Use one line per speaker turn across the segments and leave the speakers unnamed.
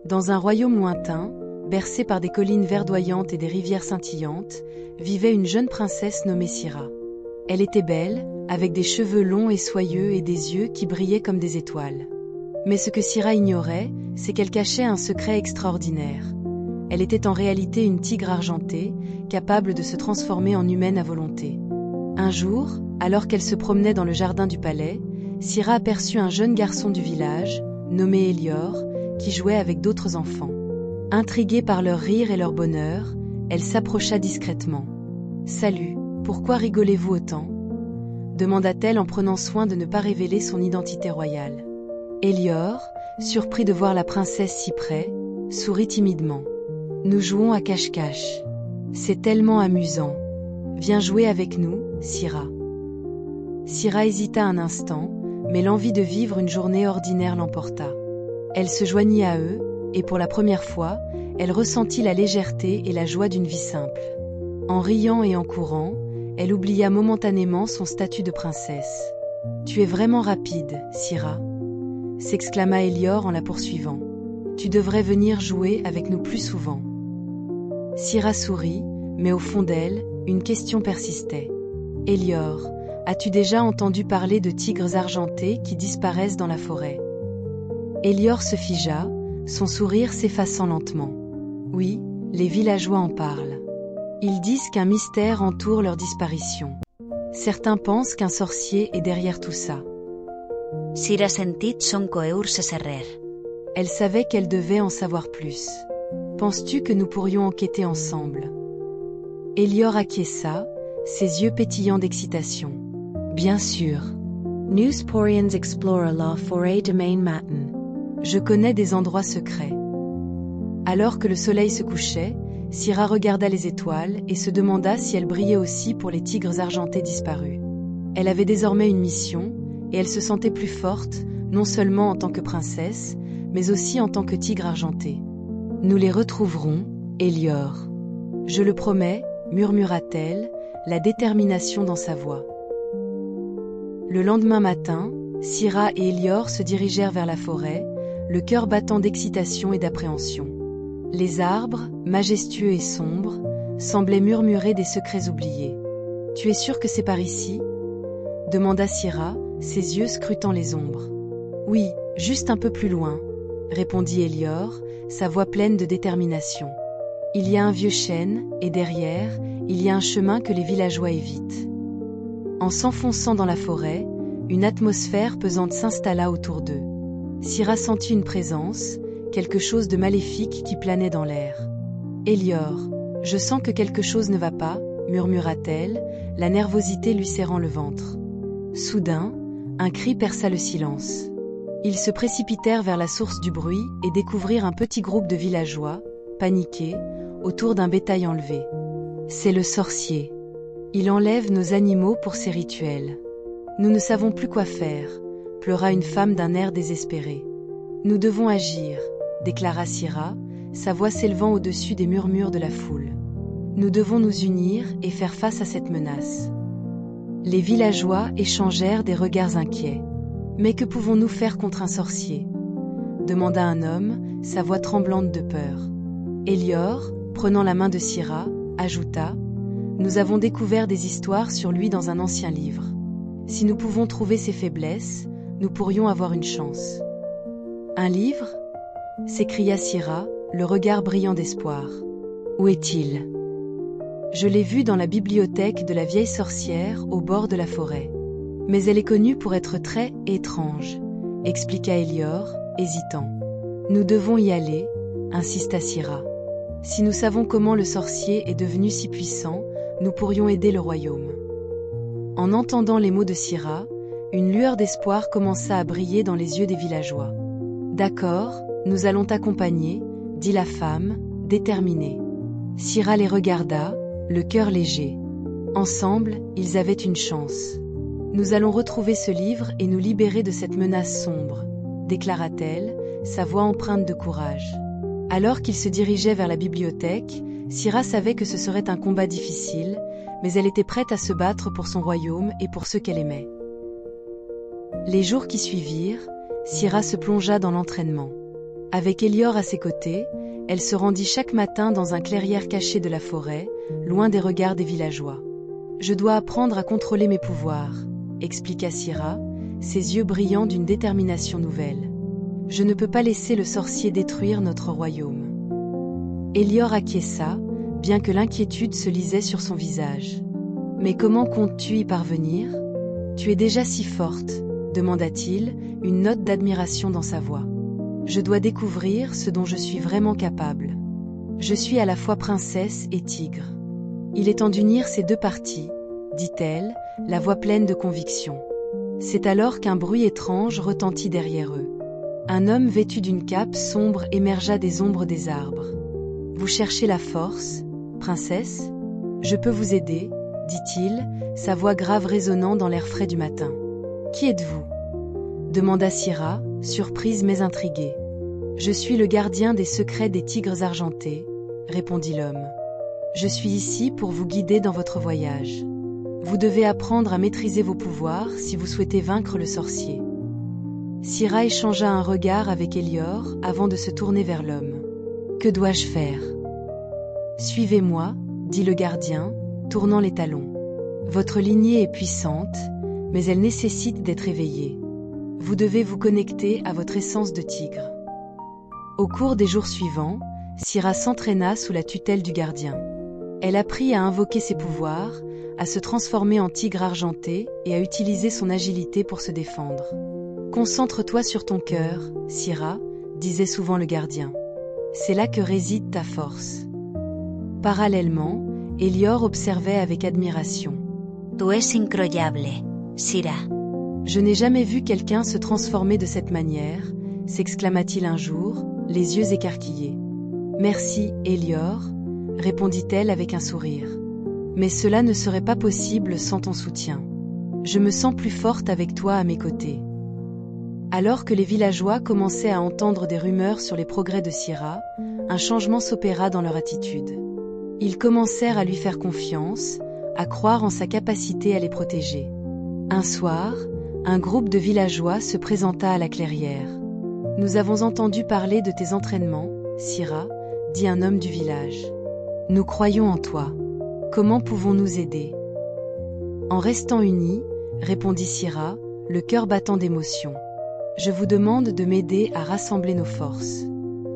Dans un royaume lointain, bercé par des collines verdoyantes et des rivières scintillantes, vivait une jeune princesse nommée Sira. Elle était belle, avec des cheveux longs et soyeux et des yeux qui brillaient comme des étoiles. Mais ce que Sira ignorait, c'est qu'elle cachait un secret extraordinaire. Elle était en réalité une tigre argentée, capable de se transformer en humaine à volonté. Un jour, alors qu'elle se promenait dans le jardin du palais, Sira aperçut un jeune garçon du village, nommé Elior, qui jouait avec d'autres enfants. Intriguée par leur rire et leur bonheur, elle s'approcha discrètement. « Salut, pourquoi rigolez-vous autant ?» demanda-t-elle en prenant soin de ne pas révéler son identité royale. Elior, surpris de voir la princesse si près, sourit timidement. « Nous jouons à cache-cache. C'est tellement amusant. Viens jouer avec nous, Sira. » Sira hésita un instant, mais l'envie de vivre une journée ordinaire l'emporta. Elle se joignit à eux, et pour la première fois, elle ressentit la légèreté et la joie d'une vie simple. En riant et en courant, elle oublia momentanément son statut de princesse. « Tu es vraiment rapide, Sira !» s'exclama Elior en la poursuivant. « Tu devrais venir jouer avec nous plus souvent. » Sira sourit, mais au fond d'elle, une question persistait. « Elior, as-tu déjà entendu parler de tigres argentés qui disparaissent dans la forêt ?» Elior se figea, son sourire s'effaçant lentement. « Oui, les villageois en parlent. Ils disent qu'un mystère entoure leur disparition. Certains pensent qu'un sorcier est derrière tout ça. »
Sira sentit son coeur se serrer.
Elle savait qu'elle devait en savoir plus. « Penses-tu que nous pourrions enquêter ensemble ?» Elior acquiesça, ses yeux pétillants d'excitation. « Bien sûr. Newsporians explore la forêt de Main Matin. Je connais des endroits secrets. » Alors que le soleil se couchait, Sira regarda les étoiles et se demanda si elles brillaient aussi pour les tigres argentés disparus. Elle avait désormais une mission, et elle se sentait plus forte, non seulement en tant que princesse, mais aussi en tant que tigre argenté. « Nous les retrouverons, Elior. Je le promets, » murmura-t-elle, la détermination dans sa voix. Le lendemain matin, Sira et Elior se dirigèrent vers la forêt, le cœur battant d'excitation et d'appréhension. Les arbres, majestueux et sombres, semblaient murmurer des secrets oubliés. « Tu es sûr que c'est par ici ?» demanda Sira, ses yeux scrutant les ombres. « Oui, juste un peu plus loin, » répondit Elior, sa voix pleine de détermination. « Il y a un vieux chêne, et derrière, il y a un chemin que les villageois évitent. » En s'enfonçant dans la forêt, une atmosphère pesante s'installa autour d'eux. Sira sentit une présence, quelque chose de maléfique qui planait dans l'air. « Elior, je sens que quelque chose ne va pas, » murmura-t-elle, la nervosité lui serrant le ventre. Soudain, un cri perça le silence. Ils se précipitèrent vers la source du bruit et découvrirent un petit groupe de villageois, paniqués, autour d'un bétail enlevé. « C'est le sorcier. Il enlève nos animaux pour ses rituels. Nous ne savons plus quoi faire, » pleura une femme d'un air désespéré. « Nous devons agir, » déclara Sira, sa voix s'élevant au-dessus des murmures de la foule. « Nous devons nous unir et faire face à cette menace. » Les villageois échangèrent des regards inquiets. « Mais que pouvons-nous faire contre un sorcier ?» demanda un homme, sa voix tremblante de peur. Elior, prenant la main de Sira, ajouta « Nous avons découvert des histoires sur lui dans un ancien livre. Si nous pouvons trouver ses faiblesses, nous pourrions avoir une chance. » « Un livre ?» s'écria Sira, le regard brillant d'espoir. « Où est-il ?»« Je l'ai vu dans la bibliothèque de la vieille sorcière au bord de la forêt. Mais elle est connue pour être très étrange, » expliqua Elior, hésitant. « Nous devons y aller, » insista Sira. « Si nous savons comment le sorcier est devenu si puissant, nous pourrions aider le royaume. » En entendant les mots de Sira, une lueur d'espoir commença à briller dans les yeux des villageois. « D'accord, nous allons t'accompagner, » dit la femme, déterminée. Sira les regarda, le cœur léger. Ensemble, ils avaient une chance. « Nous allons retrouver ce livre et nous libérer de cette menace sombre, » déclara-t-elle, sa voix empreinte de courage. Alors qu'ils se dirigeaient vers la bibliothèque, Sira savait que ce serait un combat difficile, mais elle était prête à se battre pour son royaume et pour ceux qu'elle aimait. Les jours qui suivirent, Sira se plongea dans l'entraînement. Avec Elior à ses côtés, elle se rendit chaque matin dans un clairière caché de la forêt, loin des regards des villageois. « Je dois apprendre à contrôler mes pouvoirs », expliqua Syrah, ses yeux brillants d'une détermination nouvelle. « Je ne peux pas laisser le sorcier détruire notre royaume. » Elior acquiesça, bien que l'inquiétude se lisait sur son visage. « Mais comment comptes-tu y parvenir ? Tu es déjà si forte, » demanda-t-il, une note d'admiration dans sa voix. « Je dois découvrir ce dont je suis vraiment capable. Je suis à la fois princesse et tigre. Il est temps d'unir ces deux parties, » dit-elle, la voix pleine de conviction. C'est alors qu'un bruit étrange retentit derrière eux. Un homme vêtu d'une cape sombre émergea des ombres des arbres. « Vous cherchez la force, princesse ? Je peux vous aider, » dit-il, sa voix grave résonnant dans l'air frais du matin. « Qui êtes-vous ? » demanda Syrah, surprise mais intriguée. « Je suis le gardien des secrets des tigres argentés, » répondit l'homme. « Je suis ici pour vous guider dans votre voyage. Vous devez apprendre à maîtriser vos pouvoirs si vous souhaitez vaincre le sorcier. » Syrah échangea un regard avec Elior avant de se tourner vers l'homme. « Que dois-je faire ? » « Suivez-moi, » dit le gardien, tournant les talons. « Votre lignée est puissante, mais elle nécessite d'être éveillée. Vous devez vous connecter à votre essence de tigre. » Au cours des jours suivants, Syrah s'entraîna sous la tutelle du gardien. Elle apprit à invoquer ses pouvoirs, à se transformer en tigre argenté et à utiliser son agilité pour se défendre. « Concentre-toi sur ton cœur, Syrah, » disait souvent le gardien. « C'est là que réside ta force. » Parallèlement, Elior observait avec admiration.
« Tu es incroyable, Syrah. »
« Je n'ai jamais vu quelqu'un se transformer de cette manière, » s'exclama-t-il un jour, les yeux écarquillés. « Merci, Elior, » répondit-elle avec un sourire. « Mais cela ne serait pas possible sans ton soutien. Je me sens plus forte avec toi à mes côtés. » Alors que les villageois commençaient à entendre des rumeurs sur les progrès de Syrah, un changement s'opéra dans leur attitude. Ils commencèrent à lui faire confiance, à croire en sa capacité à les protéger. Un soir, un groupe de villageois se présenta à la clairière. « Nous avons entendu parler de tes entraînements, Syrah, » dit un homme du village. « Nous croyons en toi. Comment pouvons-nous aider ?» « En restant unis, » répondit Syrah, le cœur battant d'émotion. « Je vous demande de m'aider à rassembler nos forces.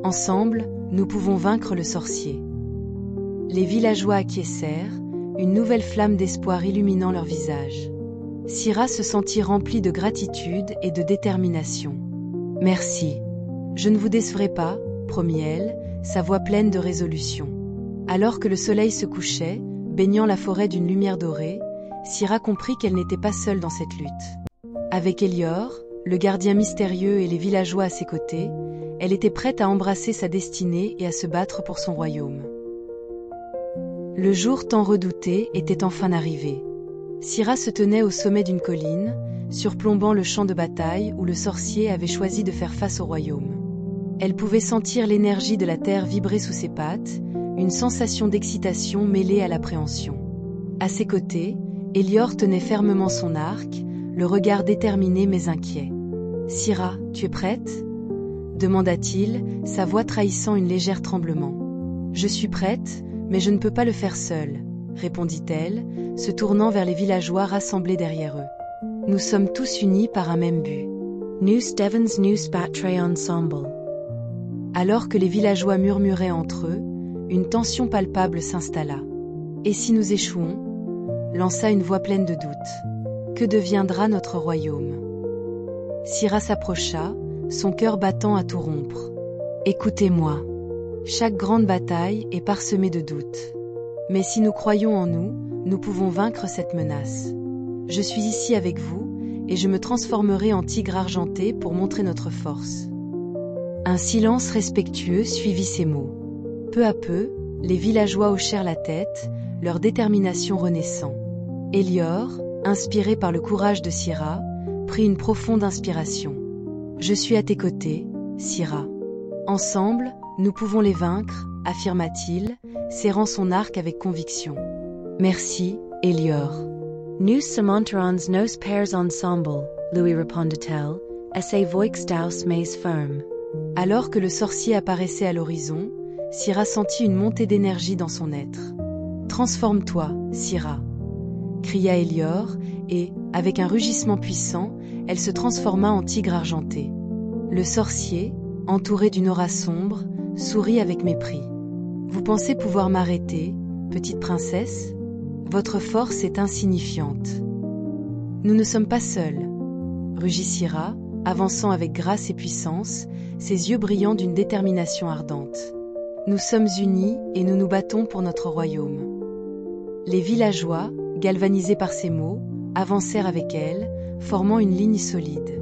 Ensemble, nous pouvons vaincre le sorcier. » Les villageois acquiescèrent, une nouvelle flamme d'espoir illuminant leur visage. Syrah se sentit remplie de gratitude et de détermination. « Merci. Je ne vous décevrai pas, » promit-elle, sa voix pleine de résolution. Alors que le soleil se couchait, baignant la forêt d'une lumière dorée, Syrah comprit qu'elle n'était pas seule dans cette lutte. Avec Elior, le gardien mystérieux et les villageois à ses côtés, elle était prête à embrasser sa destinée et à se battre pour son royaume. Le jour tant redouté était enfin arrivé. Syrah se tenait au sommet d'une colline, surplombant le champ de bataille où le sorcier avait choisi de faire face au royaume. Elle pouvait sentir l'énergie de la terre vibrer sous ses pattes, une sensation d'excitation mêlée à l'appréhension. À ses côtés, Elior tenait fermement son arc, le regard déterminé mais inquiet. « Syrah, tu es prête ?» demanda-t-il, sa voix trahissant une légère tremblement. « Je suis prête, mais je ne peux pas le faire seule, » répondit-elle, se tournant vers les villageois rassemblés derrière eux. « Nous sommes tous unis par un même but. Nous devons nous battre ensemble. » Alors que les villageois murmuraient entre eux, une tension palpable s'installa. « Et si nous échouons ?» lança une voix pleine de doute. « Que deviendra notre royaume ?» Syrah s'approcha, son cœur battant à tout rompre. « Écoutez-moi. Chaque grande bataille est parsemée de doutes. Mais si nous croyons en nous, nous pouvons vaincre cette menace. Je suis ici avec vous, et je me transformerai en tigre argenté pour montrer notre force. » Un silence respectueux suivit ces mots. Peu à peu, les villageois hochèrent la tête, leur détermination renaissant. Elior, inspiré par le courage de Syrah, prit une profonde inspiration. « Je suis à tes côtés, Syrah. Ensemble, nous pouvons les vaincre, » affirma-t-il, serrant son arc avec conviction. « Merci, Elior. »« Nous surmonterons nos peurs ensemble, lui répondit-elle, et sa voix douce mais ferme. » Alors que le sorcier apparaissait à l'horizon, Syrah sentit une montée d'énergie dans son être. « Transforme-toi, Syrah !» cria Élior, et, avec un rugissement puissant, elle se transforma en tigre argenté. Le sorcier, entouré d'une aura sombre, sourit avec mépris. « Vous pensez pouvoir m'arrêter, petite princesse ? Votre force est insignifiante. » « Nous ne sommes pas seuls, » rugit Syrah, avançant avec grâce et puissance, ses yeux brillant d'une détermination ardente. « Nous sommes unis et nous nous battons pour notre royaume. » Les villageois, galvanisés par ces mots, avancèrent avec elle, formant une ligne solide.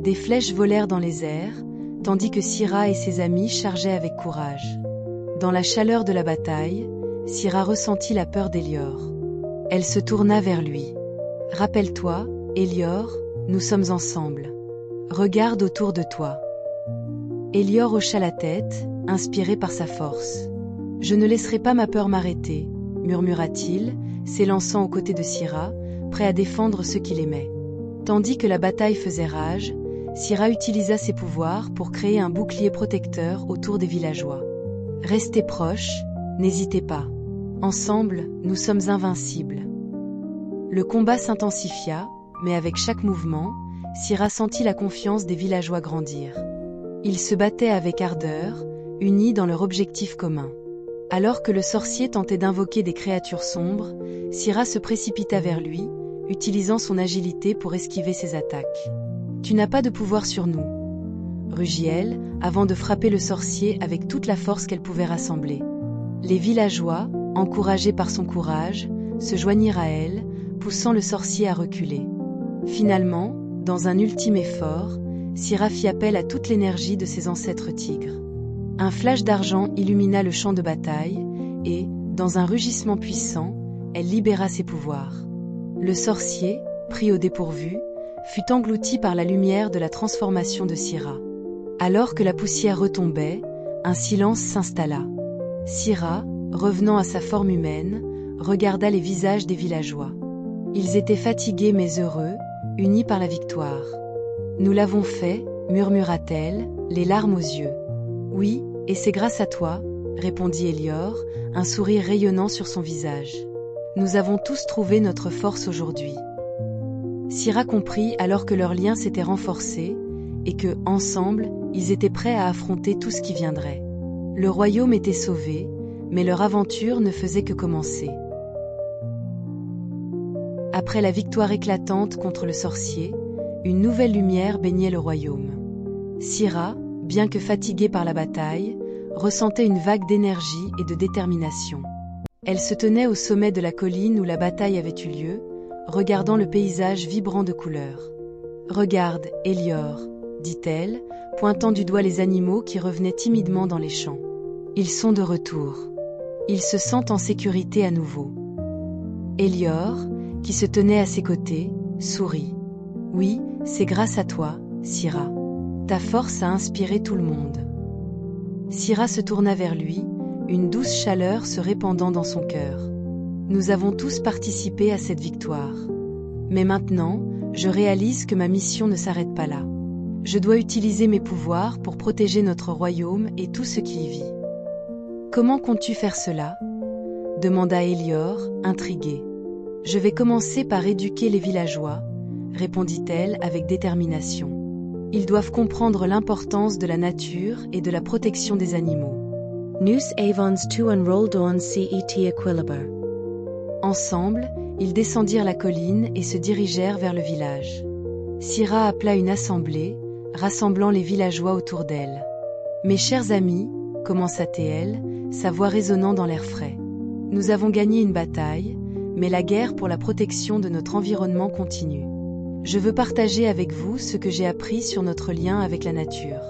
Des flèches volèrent dans les airs, tandis que Syrah et ses amis chargeaient avec courage. Dans la chaleur de la bataille, Syrah ressentit la peur d'Élior. Elle se tourna vers lui. « Rappelle-toi, Élior, nous sommes ensemble. Regarde autour de toi. » Élior hocha la tête, inspiré par sa force. « Je ne laisserai pas ma peur m'arrêter, » murmura-t-il, s'élançant aux côtés de Syrah, prêt à défendre ceux qu'il aimait. Tandis que la bataille faisait rage, Syrah utilisa ses pouvoirs pour créer un bouclier protecteur autour des villageois. « Restez proches, n'hésitez pas. Ensemble, nous sommes invincibles. » Le combat s'intensifia, mais avec chaque mouvement, Syrah sentit la confiance des villageois grandir. Ils se battaient avec ardeur, unis dans leur objectif commun. Alors que le sorcier tentait d'invoquer des créatures sombres, Syrah se précipita vers lui, utilisant son agilité pour esquiver ses attaques. « Tu n'as pas de pouvoir sur nous, » rugit-elle, avant de frapper le sorcier avec toute la force qu'elle pouvait rassembler. Les villageois, encouragés par son courage, se joignirent à elle, poussant le sorcier à reculer. Finalement, dans un ultime effort, Syrah fit appel à toute l'énergie de ses ancêtres tigres. Un flash d'argent illumina le champ de bataille, et, dans un rugissement puissant, elle libéra ses pouvoirs. Le sorcier, pris au dépourvu, fut englouti par la lumière de la transformation de Syrah. Alors que la poussière retombait, un silence s'installa. Syrah, revenant à sa forme humaine, regarda les visages des villageois. Ils étaient fatigués mais heureux, unis par la victoire. « Nous l'avons fait, » murmura-t-elle, les larmes aux yeux. « Oui, et c'est grâce à toi, » répondit Élior, un sourire rayonnant sur son visage. « Nous avons tous trouvé notre force aujourd'hui. » Syrah comprit alors que leur lien s'était renforcé, et que, ensemble, ils étaient prêts à affronter tout ce qui viendrait. Le royaume était sauvé, mais leur aventure ne faisait que commencer. Après la victoire éclatante contre le sorcier, une nouvelle lumière baignait le royaume. Syrah, bien que fatiguée par la bataille, ressentait une vague d'énergie et de détermination. Elle se tenait au sommet de la colline où la bataille avait eu lieu, regardant le paysage vibrant de couleurs. « Regarde, Élior, » dit-elle, pointant du doigt les animaux qui revenaient timidement dans les champs. « Ils sont de retour. Ils se sentent en sécurité à nouveau. » Élior, qui se tenait à ses côtés, sourit. « Oui, c'est grâce à toi, Syrah. Ta force a inspiré tout le monde. » Syrah se tourna vers lui, une douce chaleur se répandant dans son cœur. « Nous avons tous participé à cette victoire. Mais maintenant, je réalise que ma mission ne s'arrête pas là. Je dois utiliser mes pouvoirs pour protéger notre royaume et tout ce qui y vit. »« Comment comptes-tu faire cela ?» demanda Élior, intrigué. « Je vais commencer par éduquer les villageois, » répondit-elle avec détermination. « Ils doivent comprendre l'importance de la nature et de la protection des animaux. »
Nous avons tout enrollé en cet équilibre.
Ensemble, ils descendirent la colline et se dirigèrent vers le village. Syrah appela une assemblée, rassemblant les villageois autour d'elle. « Mes chers amis, » commença-t-elle, sa voix résonnant dans l'air frais. « Nous avons gagné une bataille, mais la guerre pour la protection de notre environnement continue. Je veux partager avec vous ce que j'ai appris sur notre lien avec la nature. »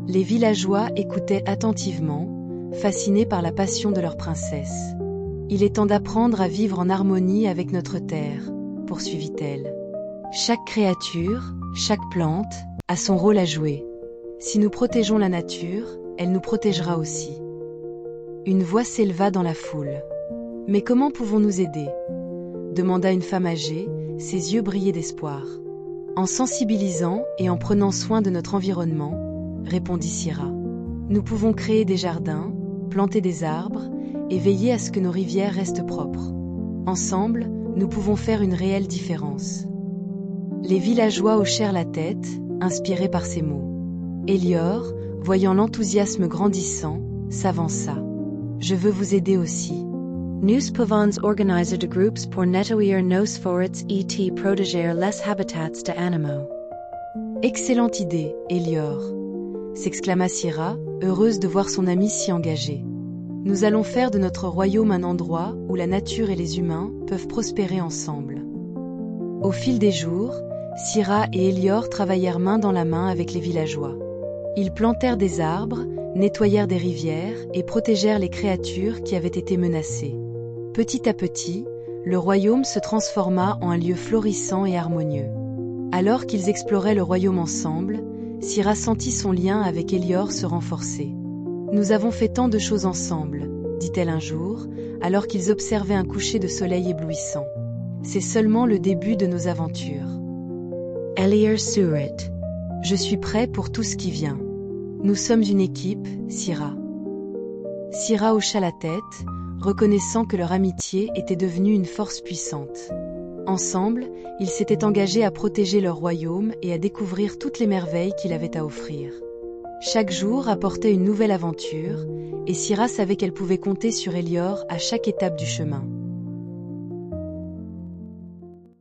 Les villageois écoutaient attentivement, fascinés par la passion de leur princesse. « Il est temps d'apprendre à vivre en harmonie avec notre terre, » poursuivit-elle. « Chaque créature, chaque plante, a son rôle à jouer. Si nous protégeons la nature, elle nous protégera aussi. » Une voix s'éleva dans la foule. « Mais comment pouvons-nous aider ?» demanda une femme âgée, ses yeux brillaient d'espoir. « En sensibilisant et en prenant soin de notre environnement, répondit Syrah. Nous pouvons créer des jardins, planter des arbres, et veiller à ce que nos rivières restent propres. Ensemble, nous pouvons faire une réelle différence. Les villageois hochèrent la tête, inspirés par ces mots. Elior, voyant l'enthousiasme grandissant, s'avança. Je veux vous aider aussi.
Nus povans organiser de groups pour nettoyer nos forêts et protéger les habitats de animaux.
Excellente idée, Elior, s'exclama Syrah, heureuse de voir son ami si engagé. Nous allons faire de notre royaume un endroit où la nature et les humains peuvent prospérer ensemble. Au fil des jours, Syrah et Elior travaillèrent main dans la main avec les villageois. Ils plantèrent des arbres, nettoyèrent des rivières et protégèrent les créatures qui avaient été menacées. Petit à petit, le royaume se transforma en un lieu florissant et harmonieux. Alors qu'ils exploraient le royaume ensemble, Syrah sentit son lien avec Elior se renforcer. « Nous avons fait tant de choses ensemble, dit-elle un jour, alors qu'ils observaient un coucher de soleil éblouissant. C'est seulement le début de nos aventures.
Elior surit.
Je suis prêt pour tout ce qui vient. Nous sommes une équipe, Syrah. » Syrah hocha la tête, reconnaissant que leur amitié était devenue une force puissante. Ensemble, ils s'étaient engagés à protéger leur royaume et à découvrir toutes les merveilles qu'il avait à offrir. Chaque jour apportait une nouvelle aventure, et Syrah savait qu'elle pouvait compter sur Elior à chaque étape du chemin.